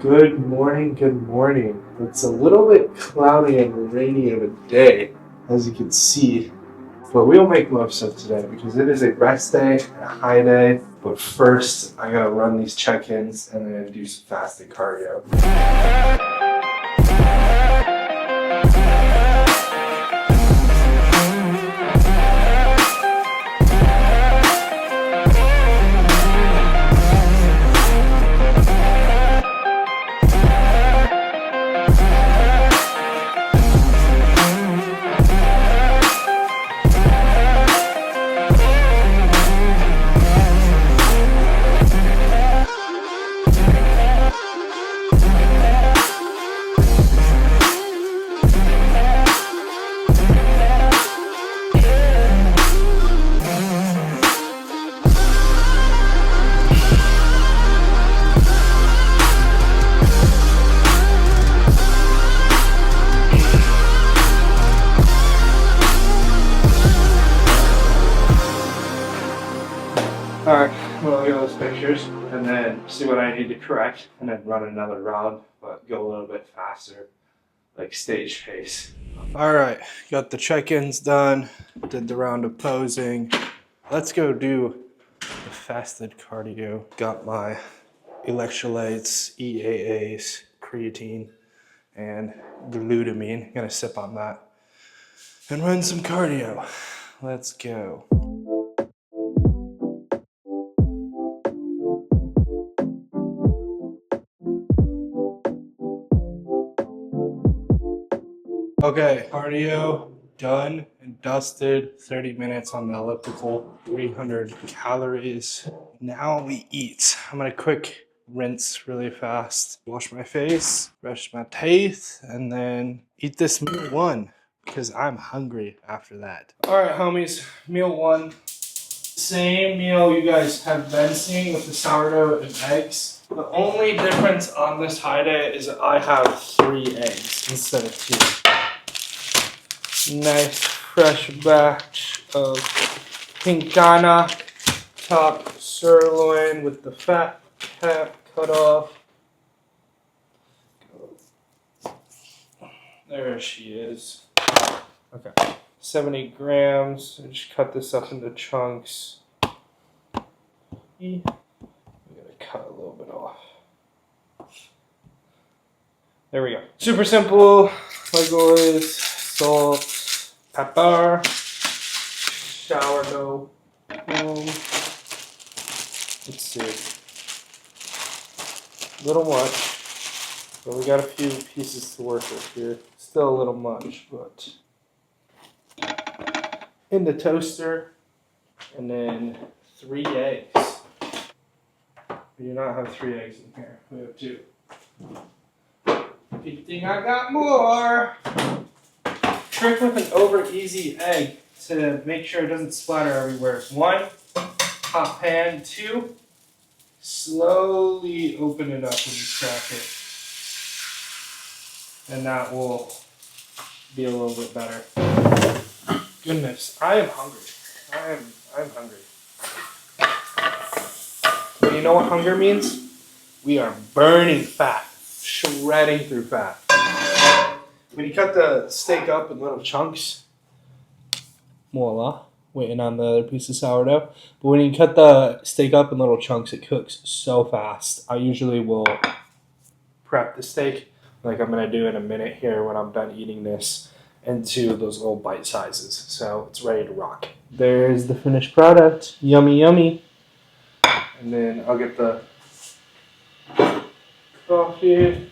Good morning, good morning. It's a little bit cloudy and rainy of a day, as you can see, but we'll make most of today because it is a rest day and a high day. But first, I gotta run these check-ins and then do some fasted cardio. Alright, we'll look at those pictures and then see what I need to correct and then run another round, but go a little bit faster, like stage pace. Alright, got the check-ins done, did the round of posing. Let's go do the fasted cardio. Got my electrolytes, EAAs, creatine, and glutamine. Gonna sip on that and run some cardio. Let's go. Okay, cardio done and dusted. 30 minutes on the elliptical, 300 calories. Now we eat. I'm gonna quick rinse really fast, wash my face, brush my teeth, and then eat this meal one because I'm hungry after that. All right, homies, meal one. Same meal you guys have been seeing with the sourdough and eggs. The only difference on this high day is that I have 3 eggs instead of 2. Nice fresh batch of pinkana top sirloin with the fat cap cut off. There she is. Okay, 70 grams. I just cut this up into chunks. We gotta cut a little bit off. There we go. Super simple, like always. Salt, pepper, sourdough. Let's see. A little much, but we got a few pieces to work with here. Still a little much, but in the toaster, and then 3 eggs. We do not have 3 eggs in here. We have 2. Good thing I got more. Trick with an over easy egg to make sure it doesn't splatter everywhere. 1, hot pan. 2, slowly open it up when you crack it. And that will be a little bit better. Goodness, I am hungry. I'm hungry. But you know what hunger means? We are burning fat, shredding through fat. When you cut the steak up in little chunks, voila, waiting on the other piece of sourdough. But when you cut the steak up in little chunks, it cooks so fast. I usually will prep the steak, like I'm gonna do in a minute here when I'm done eating this, into those little bite sizes. So it's ready to rock. There's the finished product. Yummy, yummy. And then I'll get the coffee.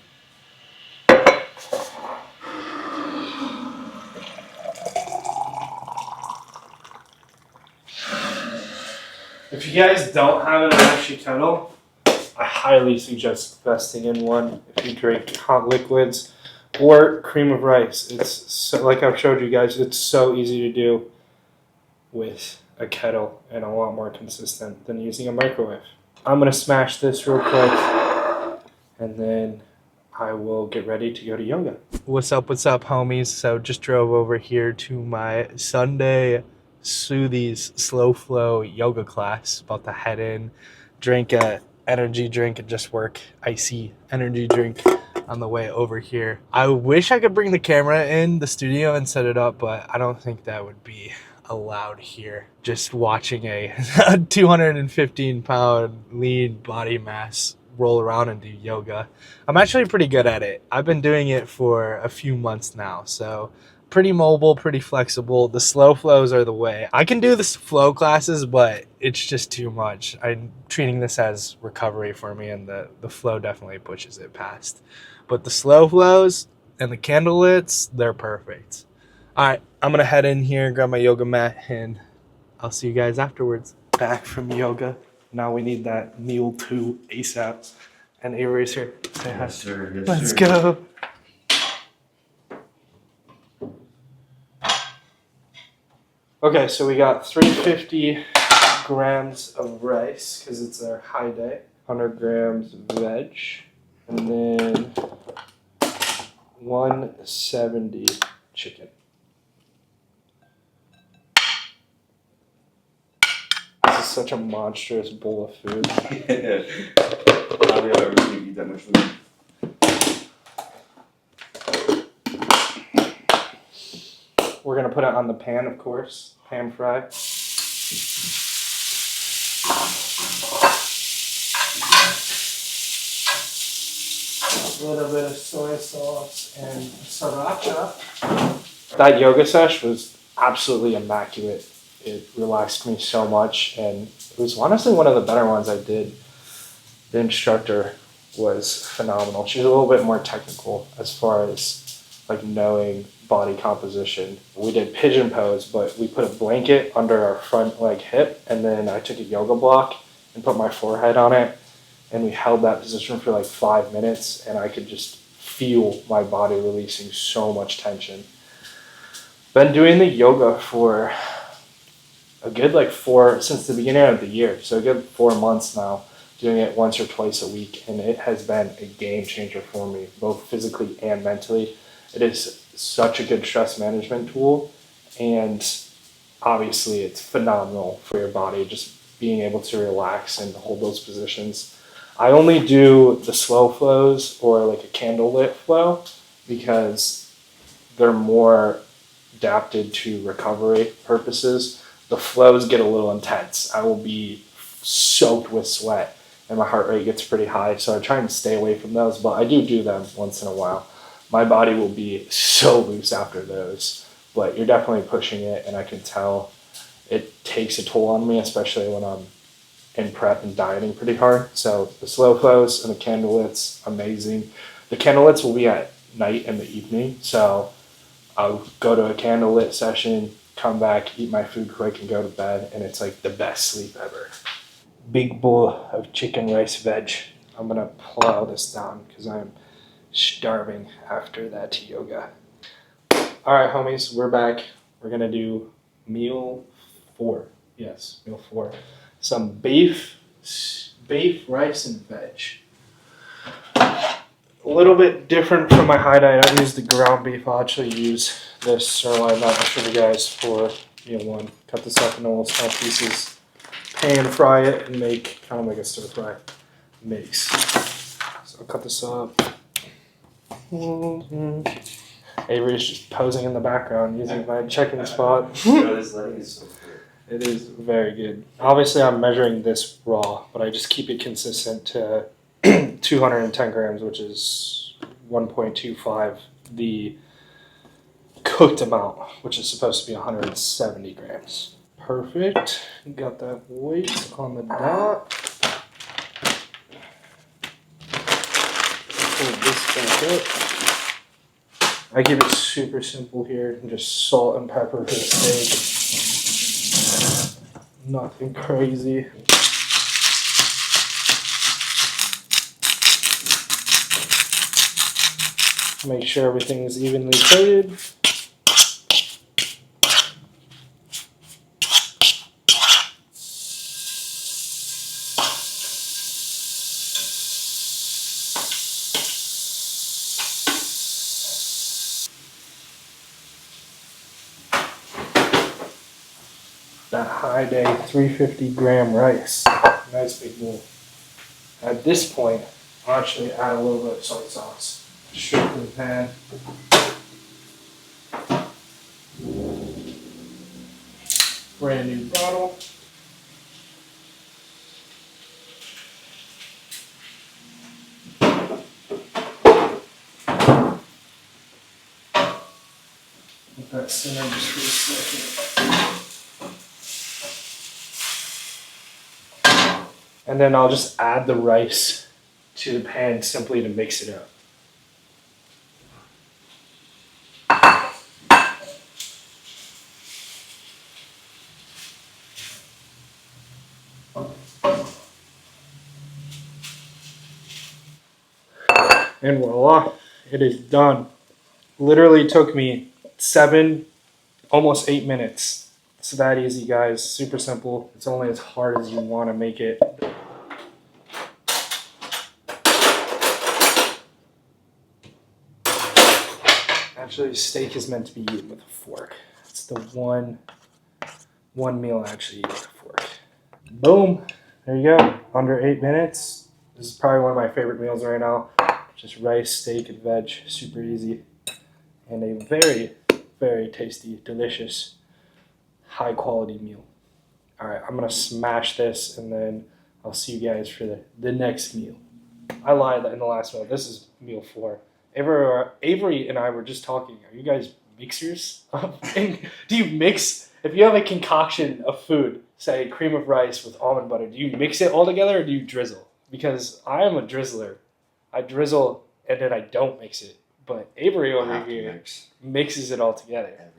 If you guys don't have an electric kettle, I highly suggest investing in one if you drink hot liquids or cream of rice. It's so, like I've showed you guys, it's so easy to do with a kettle and a lot more consistent than using a microwave. I'm gonna smash this real quick and then I will get ready to go to yoga. What's up, homies? So just drove over here to my Sunday Soothies slow flow yoga class. About to head in, drink a energy drink and just work icy energy drink on the way over here. I wish I could bring the camera in the studio and set it up, but I don't think that would be allowed here. Just watching a 215-pound lean body mass roll around and do yoga. I'm actually pretty good at it. I've been doing it for a few months now, so pretty mobile, pretty flexible. The slow flows are the way. I can do the flow classes, but it's just too much. I'm treating this as recovery for me, and the flow definitely pushes it past. But the slow flows and the candle lits, they're perfect. All right, I'm going to head in here, grab my yoga mat, and I'll see you guys afterwards. Back from yoga. Now we need that meal 2 ASAP. And Avery's here. Say hi. Yes, sir. Yes, Let's go. Okay, so we got 350 grams of rice because it's our high day, 100 grams of veg, and then 170 chicken. This is such a monstrous bowl of food. Yeah. How do you ever eat that much food? We're gonna put it on the pan, of course, pan fry. A little bit of soy sauce and sriracha. That yoga sesh was absolutely immaculate. It relaxed me so much, and it was honestly one of the better ones I did. The instructor was phenomenal. She's a little bit more technical as far as like knowing body composition. We did pigeon pose, but we put a blanket under our front leg hip, and then I took a yoga block and put my forehead on it, and we held that position for like 5 minutes, and I could just feel my body releasing so much tension. Been doing the yoga for a good since the beginning of the year, so a good 4 months now, doing it once or twice a week, and it has been a game changer for me, both physically and mentally. It is such a good stress management tool, and obviously it's phenomenal for your body, just being able to relax and hold those positions. I only do the slow flows or like a candle lit flow because they're more adapted to recovery purposes. The flows get a little intense. I will be soaked with sweat and my heart rate gets pretty high, so I try and stay away from those, but I do them once in a while. My body will be so loose after those, but you're definitely pushing it, and I can tell it takes a toll on me, especially when I'm in prep and dieting pretty hard. So the slow flows and the candlelits, amazing. The candlelits will be at night and the evening, so I'll go to a candlelit session, come back, eat my food quick, and go to bed, and it's like the best sleep ever. Big bowl of chicken rice veg. I'm gonna plow this down because I'm starving after that yoga. All right, homies, we're back. We're gonna do meal 4. Yes, meal 4. Some beef, rice, and veg. A little bit different from my high diet. I don't use the ground beef. I'll actually use this sirloin that I showed you guys for meal 1. Cut this up into little small pieces, pan fry it, and make kind of like a stir fry mix. So I'll cut this up. Avery's just posing in the background using my checking spot. It is very good. Obviously, I'm measuring this raw, but I just keep it consistent to 210 grams, which is 1.25 the cooked amount, which is supposed to be 170 grams. Perfect. Got that weight on the dot. Pull this back up. I keep it super simple here, and just salt and pepper for the steak. Nothing crazy. Make sure everything is evenly coated. That high day 350 gram rice. Nice big bowl. At this point, I'll actually add a little bit of soy sauce straight to the pan. Brand new bottle. Let that simmer just for a second. And then I'll just add the rice to the pan simply to mix it up. And voila, it is done. Literally took me 7, almost 8 minutes. It's that easy, guys. Super simple. It's only as hard as you want to make it. Actually, steak is meant to be eaten with a fork. It's the one meal I actually eat with a fork. Boom. There you go. Under 8 minutes. This is probably one of my favorite meals right now. Just rice, steak, and veg. Super easy. And a very, very tasty, delicious, high quality meal. All right, I'm gonna smash this and then I'll see you guys for the next meal. I lied in the last meal. This is meal 4. Avery and I were just talking. Are you guys mixers? Do you mix, if you have a concoction of food, say cream of rice with almond butter, do you mix it all together or do you drizzle? Because I am a drizzler. I drizzle and then I don't mix it. But Avery over here mixes it all together. Everything.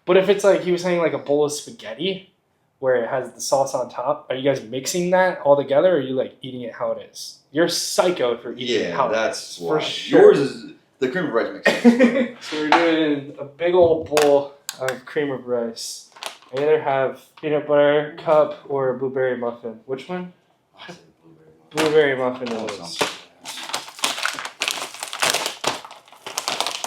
But if it's like, he was saying like a bowl of spaghetti where it has the sauce on top, are you guys mixing that all together or are you like eating it how it is? You're psycho for eating it how it is. Yeah, that's for why. sure. Yours is the cream of rice mix. So we're doing a big old bowl of cream of rice. I either have peanut butter cup or a blueberry muffin. Which one? Blueberry muffin it is.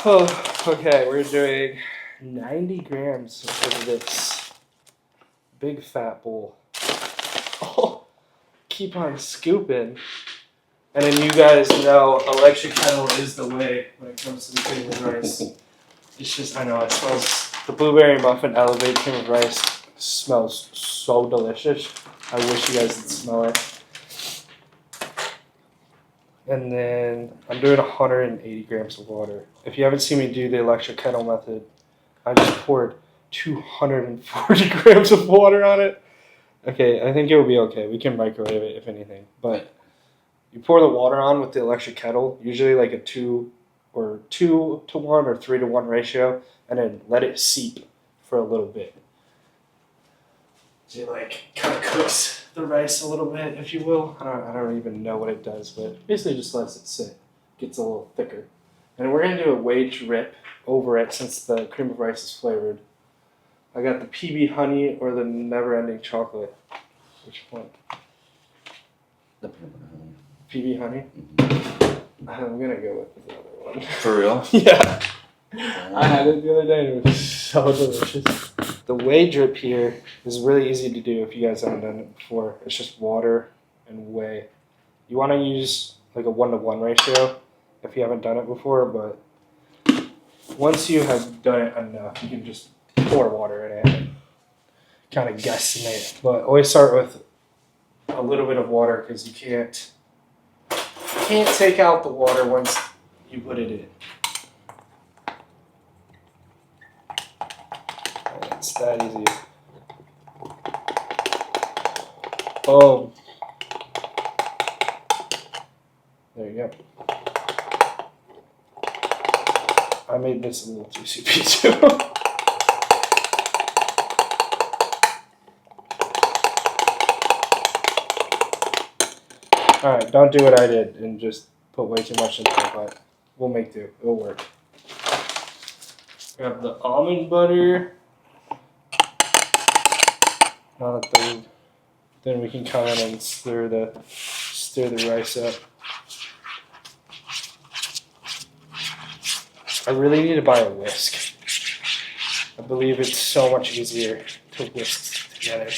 Oh, okay, we're doing 90 grams of this big fat bowl. Oh, keep on scooping. And then you guys know electric kettle is the way when it comes to the cream of rice. It's just, I know, it smells, the blueberry muffin elevate cream of rice smells so delicious. I wish you guys could smell it. And then I'm doing 180 grams of water. If you haven't seen me do the electric kettle method, I just poured 240 grams of water on it. Okay, I think it will be okay. We can microwave it if anything. But you pour the water on with the electric kettle, usually like a 2 to 1 or 3 to 1 ratio, and then let it seep for a little bit. So it like kind of cooks the rice a little bit, if you will. I don't even know what it does, but basically just lets it sit. Gets a little thicker. And we're going to do a whey drip over it since the cream of rice is flavored. I got the PB honey or the never ending chocolate. Which one? The peanut butter honey. PB honey? Mm-hmm. I'm going to go with the other one. For real? Yeah. I had it the other day and it was so delicious. The whey drip here is really easy to do if you guys haven't done it before. It's just water and whey. You want to use like a 1-to-1 ratio if you haven't done it before, but once you have done it enough, you can just pour water in it and kind of guesstimate. But always start with a little bit of water because you can't take out the water once you put it in. It's that easy. Boom. There you go. I made this a little too soupy too. Alright, don't do what I did and just put way too much in there, but we'll make do. It'll work. Grab the almond butter. Now that then we can come in and stir the rice up. I really need to buy a whisk. I believe it's so much easier to whisk together.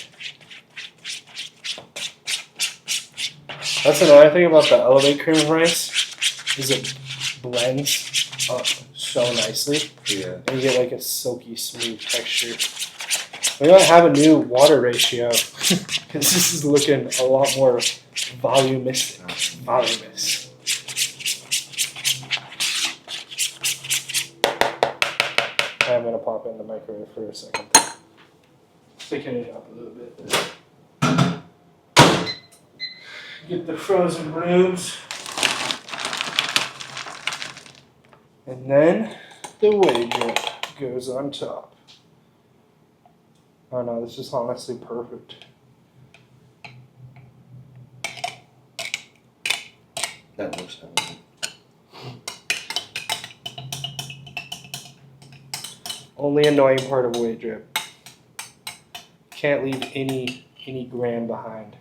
That's another thing about the Elevate cream of rice, is it blends up so nicely. Yeah. And you get like a silky smooth texture. We might have a new water ratio because this is looking a lot more volumistic. Voluminous. I'm gonna pop it in the microwave for a second. Sticking it up a little bit. Get the frozen blooms. And then the whey drip goes on top. Oh no, this is honestly perfect. That looks heavy. Only annoying part of whey drip. Can't leave any gram behind.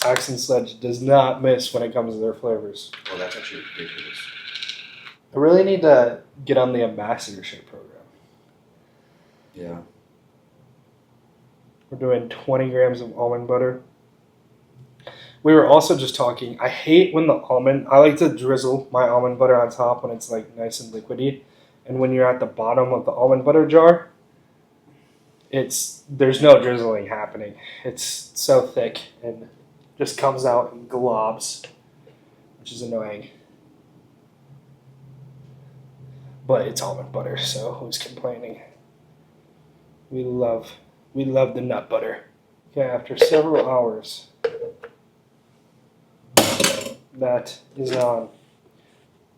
Axe and Sledge does not miss when it comes to their flavors. Oh, that's actually ridiculous. I really need to get on the ambassadorship program. Yeah. We're doing 20 grams of almond butter. We were also just talking, I hate when I like to drizzle my almond butter on top when it's like nice and liquidy. And when you're at the bottom of the almond butter jar, there's no drizzling happening. It's so thick and just comes out in globs, which is annoying. But it's almond butter, so who's complaining? We love the nut butter. Okay, after several hours, that is on.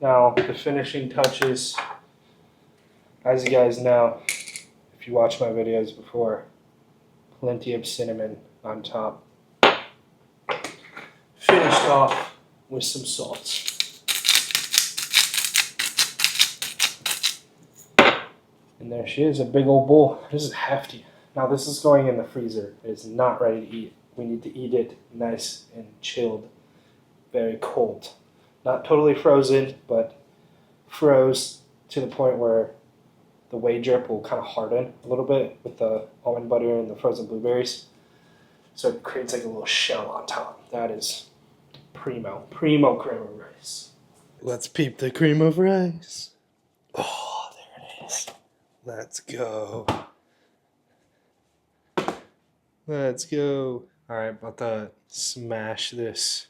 Now, the finishing touches, as you guys know, if you watch my videos before, plenty of cinnamon on top. Finished off with some salt. And there she is, a big old bowl. This is hefty. Now this is going in the freezer. It is not ready to eat. We need to eat it nice and chilled, very cold. Not totally frozen, but froze to the point where the whey drip will kind of harden a little bit with the almond butter and the frozen blueberries. So it creates like a little shell on top. That is primo cream of rice. Let's peep the cream of rice. Oh, there it is. Let's go. Let's go. All right, about to smash this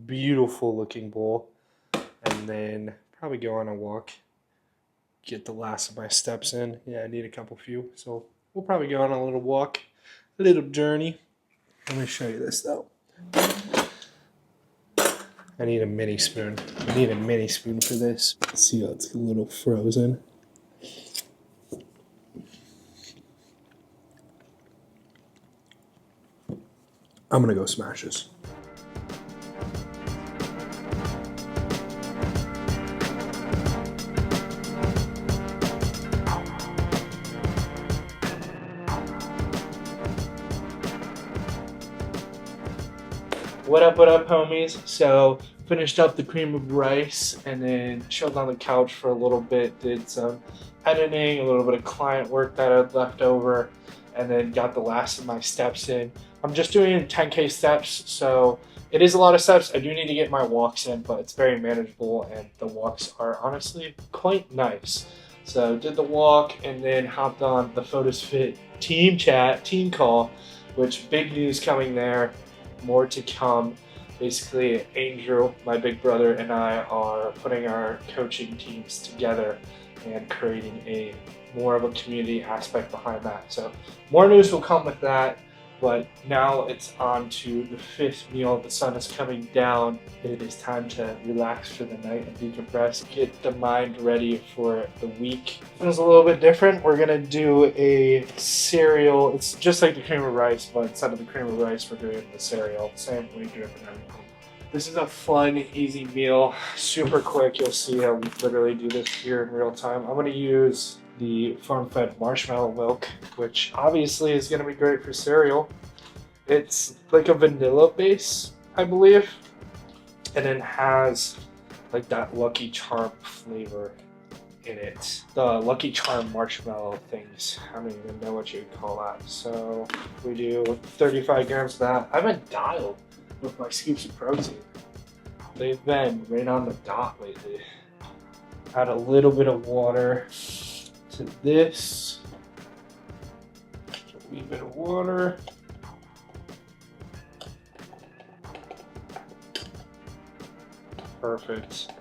beautiful looking bowl and then probably go on a walk. Get the last of my steps in. Yeah, I need a few. So we'll probably go on a little walk, a little journey. Let me show you this though. I need a mini spoon. I need a mini spoon for this. See how it's a little frozen. I'm gonna go smash this. What up, homies? So, finished up the cream of rice and then chilled on the couch for a little bit, did some editing, a little bit of client work that I'd left over, and then got the last of my steps in. I'm just doing 10K steps, so it is a lot of steps. I do need to get my walks in, but it's very manageable, and the walks are honestly quite nice. So, did the walk and then hopped on the Photos Fit team chat, team call, which big news coming there. More to come. Basically, Angel, my big brother, and I are putting our coaching teams together and creating a more of a community aspect behind that. So more news will come with that, but now it's on to the 5th meal. The sun is coming down. It is time to relax for the night and decompress, get the mind ready for the week. Feels a little bit different. We're gonna do a cereal. It's just like the cream of rice, but instead of the cream of rice, we're doing the cereal. Same whey drip and everything. This is a fun, easy meal. Super quick. You'll see how we literally do this here in real time. I'm gonna use the farm-fed marshmallow milk, which obviously is going to be great for cereal. It's like a vanilla base, I believe, and it has like that Lucky Charm flavor in it. The Lucky Charm marshmallow things. I don't even know what you'd call that. So we do 35 grams of that. I've been dialed with my scoops of protein. They've been right on the dot lately. Add a little bit of water to this. A wee bit of water. Perfect.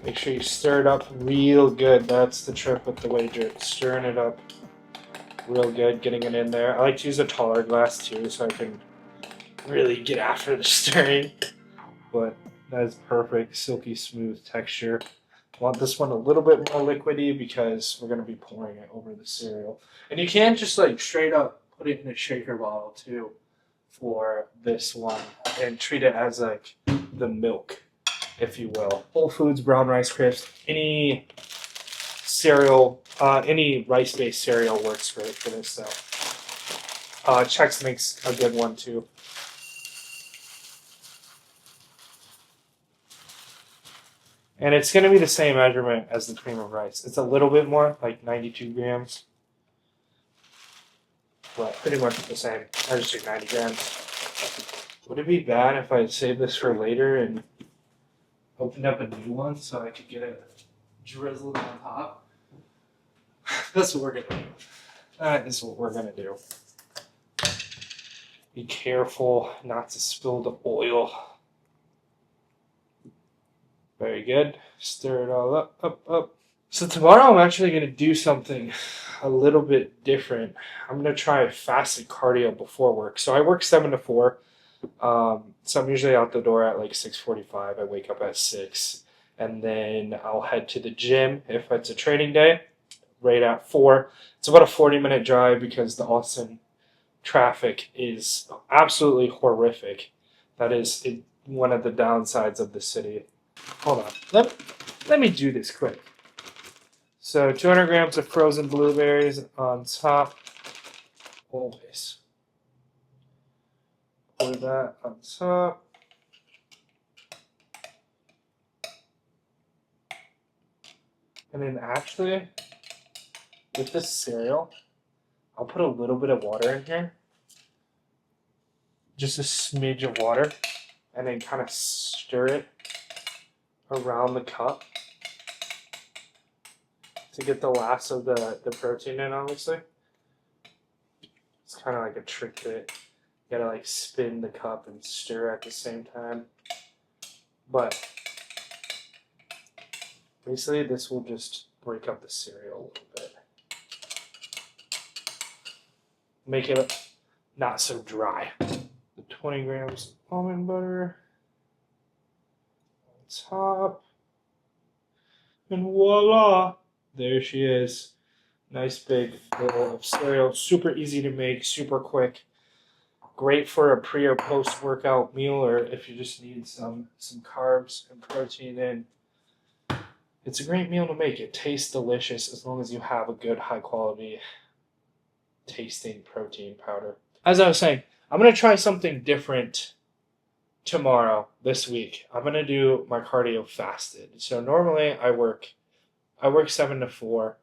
Make sure you stir it up real good. That's the trick with the wager. Stirring it up real good, getting it in there. I like to use a taller glass too so I can really get after the stirring. But that is perfect, silky smooth texture. I want this one a little bit more liquidy because we're going to be pouring it over the cereal. And you can just like straight up put it in a shaker bottle too for this one and treat it as like the milk, if you will. Whole Foods brown rice crisp, any cereal, any rice-based cereal works great for this though. Chex makes a good one too. And it's going to be the same measurement as the cream of rice. It's a little bit more, like 92 grams. But pretty much the same. I just took 90 grams. Would it be bad if I saved this for later and opened up a new one so I could get it drizzled on top? That's what we're going to do. That is what we're going to do. Be careful not to spill the oil. Very good. Stir it all up. So tomorrow I'm actually going to do something a little bit different. I'm going to try fasted cardio before work. So I work 7 to 4. So I'm usually out the door at like 6:45. I wake up at 6. And then I'll head to the gym if it's a training day, right at 4. It's about a 40-minute drive because the Austin traffic is absolutely horrific. That is one of the downsides of the city. Hold on. Let me do this quick. So 200 grams of frozen blueberries on top. Always. Pour that on top. And then actually, with this cereal, I'll put a little bit of water in here. Just a smidge of water. And then kind of stir it around the cup to get the last of the protein in, obviously. It's kind of like a trick to it. You gotta like spin the cup and stir at the same time. But basically this will just break up the cereal a little bit. Make it not so dry. The 20 grams of almond butter on top. And voila! There she is. Nice big bowl of cereal. Super easy to make, super quick. Great for a pre or post workout meal, or if you just need some carbs and protein in. It's a great meal to make. It tastes delicious as long as you have a good high quality tasting protein powder. As I was saying, I'm going to try something different tomorrow, this week. I'm going to do my cardio fasted. So normally I work 7 to 4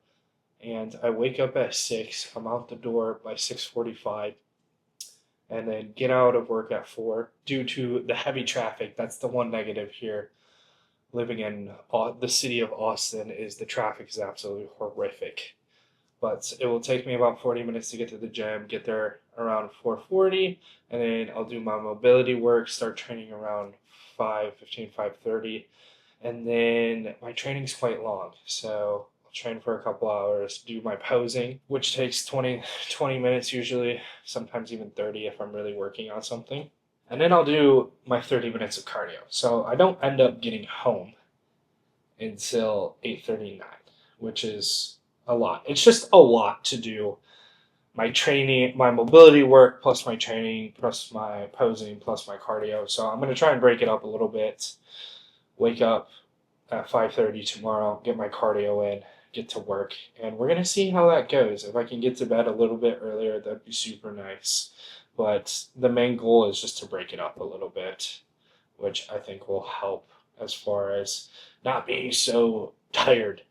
and I wake up at 6. I'm out the door by 6:45 and then get out of work at 4 due to the heavy traffic. That's the one negative here. Living in the city of Austin is the traffic is absolutely horrific. But it will take me about 40 minutes to get to the gym, get there around 4:40, and then I'll do my mobility work, start training around 5:15, 5:30, and then my training's quite long. So I'll train for a couple hours, do my posing, which takes 20 minutes usually, sometimes even 30 if I'm really working on something. And then I'll do my 30 minutes of cardio. So I don't end up getting home until 8:39, which is a lot. It's just a lot to do. My training, my mobility work, plus my training, plus my posing, plus my cardio. So I'm going to try and break it up a little bit. Wake up at 5:30 tomorrow, get my cardio in, get to work, and we're going to see how that goes. If I can get to bed a little bit earlier, that'd be super nice. But the main goal is just to break it up a little bit, which I think will help as far as not being so tired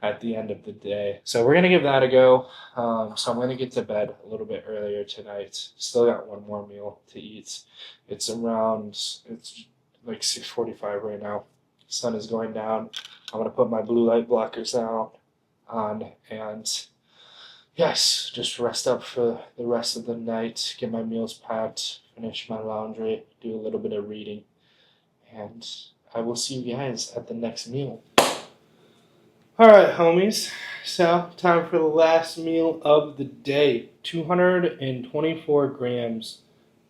at the end of the day. So we're gonna give that a go. So I'm gonna get to bed a little bit earlier tonight. Still got one more meal to eat. It's like 6:45 right now. Sun is going down. I'm gonna put my blue light blockers on and yes, just rest up for the rest of the night, get my meals packed, finish my laundry, do a little bit of reading, and I will see you guys at the next meal. Alright, homies, so time for the last meal of the day. 224 grams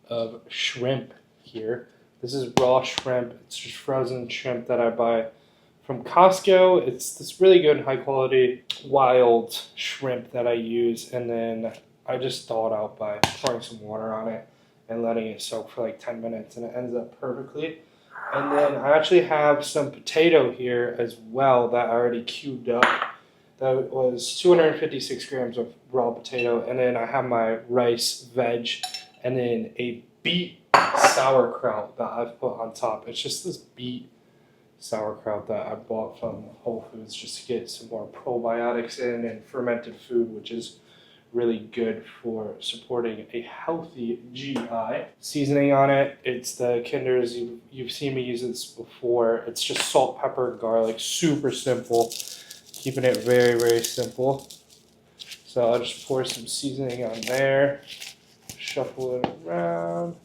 of shrimp here. This is raw shrimp. It's just frozen shrimp that I buy from Costco. It's this really good, high quality, wild shrimp that I use, and then I just thaw it out by pouring some water on it and letting it soak for like 10 minutes, and it ends up perfectly. And then I actually have some potato here as well that I already cubed up. That was 256 grams of raw potato, and then I have my rice, veg, and then a beet sauerkraut that I've put on top. It's just this beet sauerkraut that I bought from Whole Foods just to get some more probiotics in and fermented food, which is really good for supporting a healthy GI. Seasoning on it, it's the Kinder's. You've seen me use this before. It's just salt, pepper, garlic, super simple. Keeping it very, very simple. So I'll just pour some seasoning on there, shuffle it around,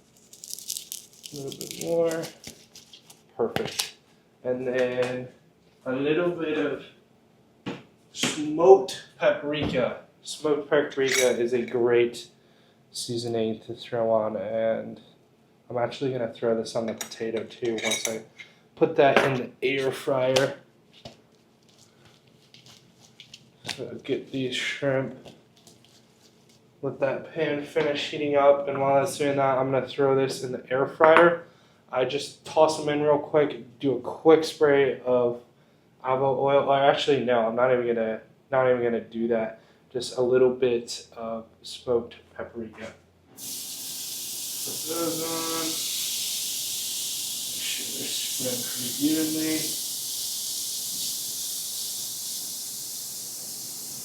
a little bit more, perfect. And then a little bit of smoked paprika. Smoked paprika is a great seasoning to throw on, and I'm actually going to throw this on the potato too once I put that in the air fryer. So get these shrimp, let that pan finish heating up, and while it's doing that, I'm going to throw this in the air fryer. I just toss them in real quick, do a quick spray of avocado oil. Or actually, no, I'm not even gonna do that. Just a little bit of smoked paprika. Put those on. Make sure they're spread pretty evenly.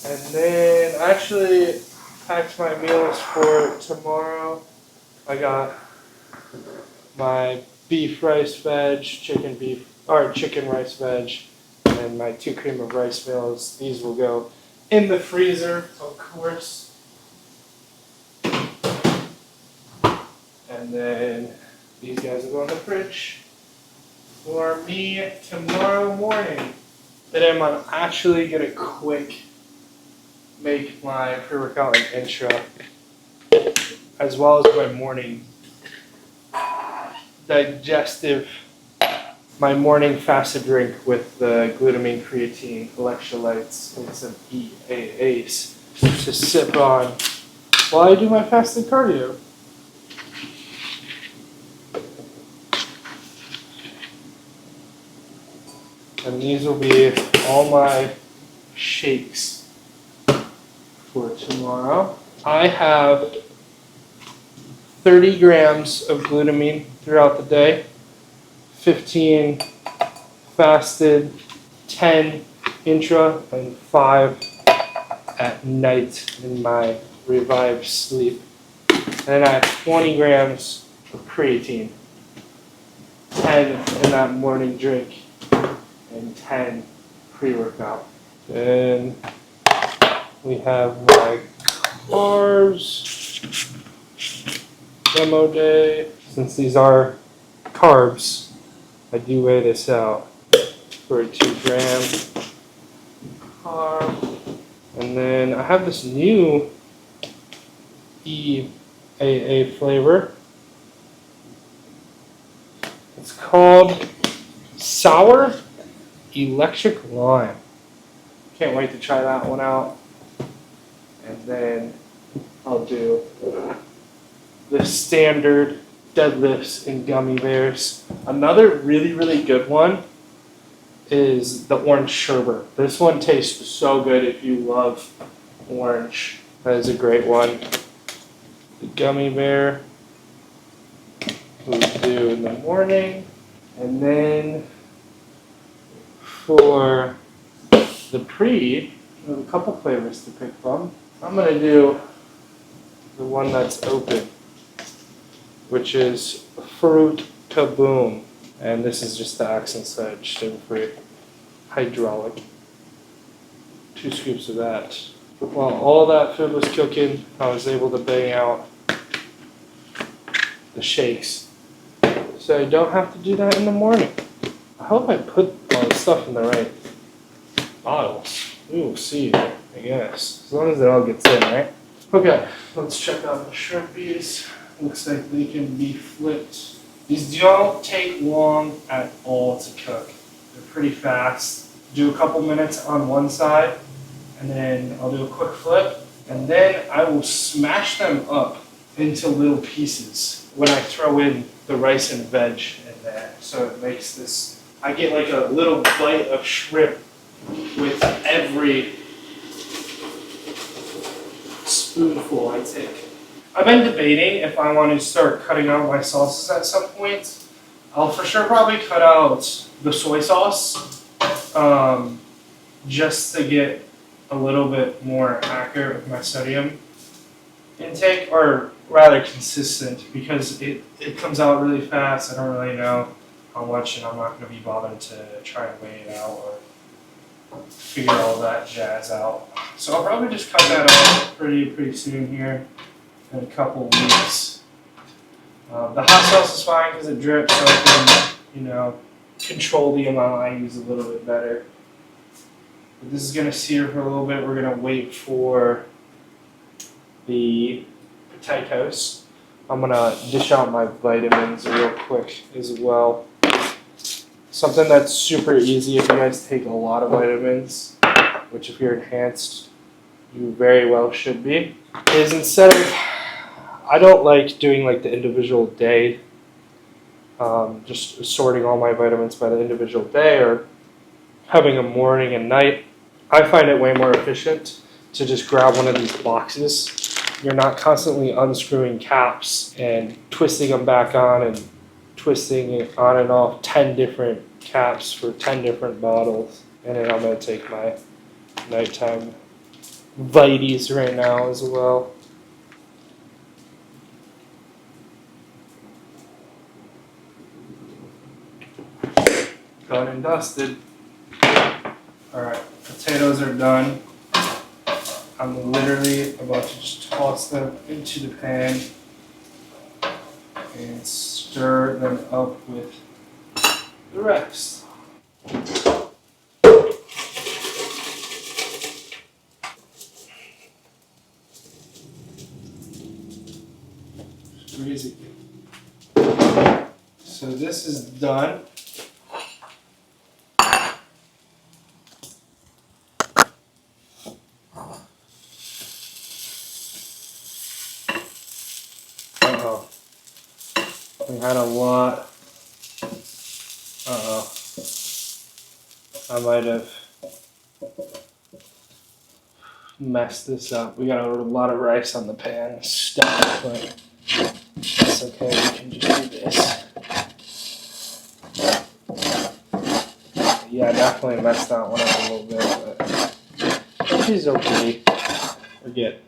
And then I actually packed my meals for tomorrow. I got my beef rice veg, chicken rice veg, and my 2 cream of rice meals. These will go in the freezer, of course. And then these guys will go in the fridge for me tomorrow morning. Then I'm actually gonna quick make my pre-workout and intra, as well as my morning my morning fasted drink with the glutamine, creatine, electrolytes, and some EAAs to sip on while I do my fasted cardio. And these will be all my shakes for tomorrow. I have 30 grams of glutamine throughout the day, 15 fasted, 10 intra, and 5 at night in my revived sleep. And then I have 20 grams of creatine, 10 in that morning drink, and 10 pre-workout. Then we have my carbs. Demo day. Since these are carbs, I do weigh this out for a 2 gram carb. And then I have this new EAA flavor. It's called Sour Electric Lime. Can't wait to try that one out. And then I'll do the standard deadlifts and gummy bears. Another really, really good one is the orange sherbet. This one tastes so good if you love orange. That is a great one. The gummy bear we'll do in the morning. And then for the pre, we have a couple flavors to pick from. I'm gonna do the one that's open, which is Fruit Kaboom. And this is just the accent side, sugar-free, hydraulic. 2 scoops of that. While all that food was cooking, I was able to bang out the shakes. So I don't have to do that in the morning. I hope I put all the stuff in the right bottles. We'll see, I guess. As long as it all gets in, right? Okay, let's check out the shrimpies. Looks like they can be flipped. These don't take long at all to cook. They're pretty fast. Do a couple minutes on one side, and then I'll do a quick flip, and then I will smash them up into little pieces when I throw in the rice and veg in there. So it makes this, I get like a little bite of shrimp with every spoonful I take. I've been debating if I want to start cutting out my sauces at some point. I'll for sure probably cut out the soy sauce, just to get a little bit more accurate with my sodium intake, or rather consistent, because it comes out really fast. I don't really know how much, and I'm not going to be bothered to try and weigh it out or figure all that jazz out. So I'll probably just cut that off pretty soon here in a couple weeks. The hot sauce is fine because it drips, so I can, control the amount I use a little bit better. But this is going to sear for a little bit. We're going to wait for the potatoes. I'm going to dish out my vitamins real quick as well. Something that's super easy if you guys take a lot of vitamins, which if you're enhanced, you very well should be, is instead of, I don't like doing like the individual day, just sorting all my vitamins by the individual day or having a morning and night. I find it way more efficient to just grab one of these boxes. You're not constantly unscrewing caps and twisting them back on and twisting it on and off 10 different caps for 10 different bottles. And then I'm going to take my nighttime vites right now as well. Done and dusted. Alright, potatoes are done. I'm literally about to just toss them into the pan and stir them up with the rest. Crazy. So this is done. Uh-oh. We had a lot. Uh-oh. I might have messed this up. We got a lot of rice on the pan stuck, but that's okay. We can just do this. Yeah, I definitely messed that one up a little bit, but she's okay. We're good.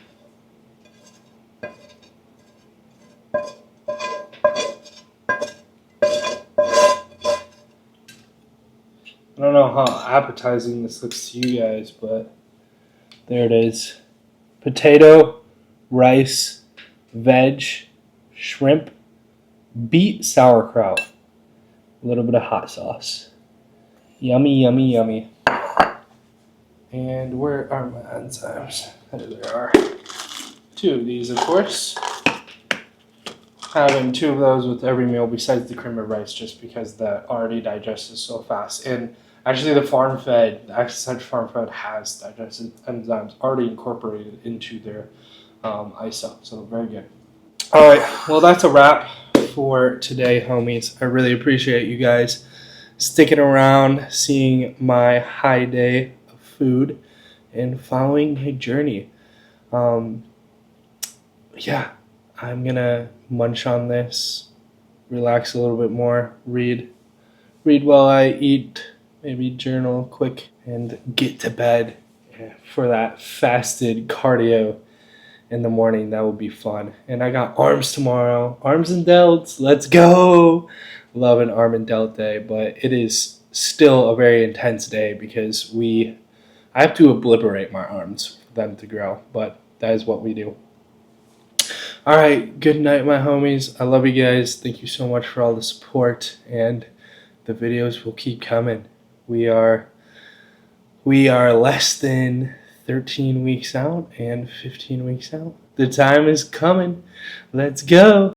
I don't know how appetizing this looks to you guys, but there it is. Potato, rice, veg, shrimp, beet sauerkraut, a little bit of hot sauce. Yummy, yummy, yummy. And where are my enzymes? There they are. 2 of these, of course. Having 2 of those with every meal besides the cream of rice, just because that already digests so fast. And actually the Exercise Farm Fed has digestive enzymes already incorporated into their ISO, so very good. All right, well that's a wrap for today, homies. I really appreciate you guys sticking around, seeing my high day of food, and following my journey. Yeah, I'm gonna munch on this, relax a little bit more, read read while I eat, maybe journal quick, and get to bed for that fasted cardio in the morning. That will be fun. And I got arms tomorrow. Arms and delts. Let's go. Love an arm and delt day, but it is still a very intense day because I have to obliterate my arms for them to grow, but that is what we do. All right, good night, my homies. I love you guys. Thank you so much for all the support, and the videos will keep coming. We are less than 13 weeks out and 15 weeks out. The time is coming. Let's go.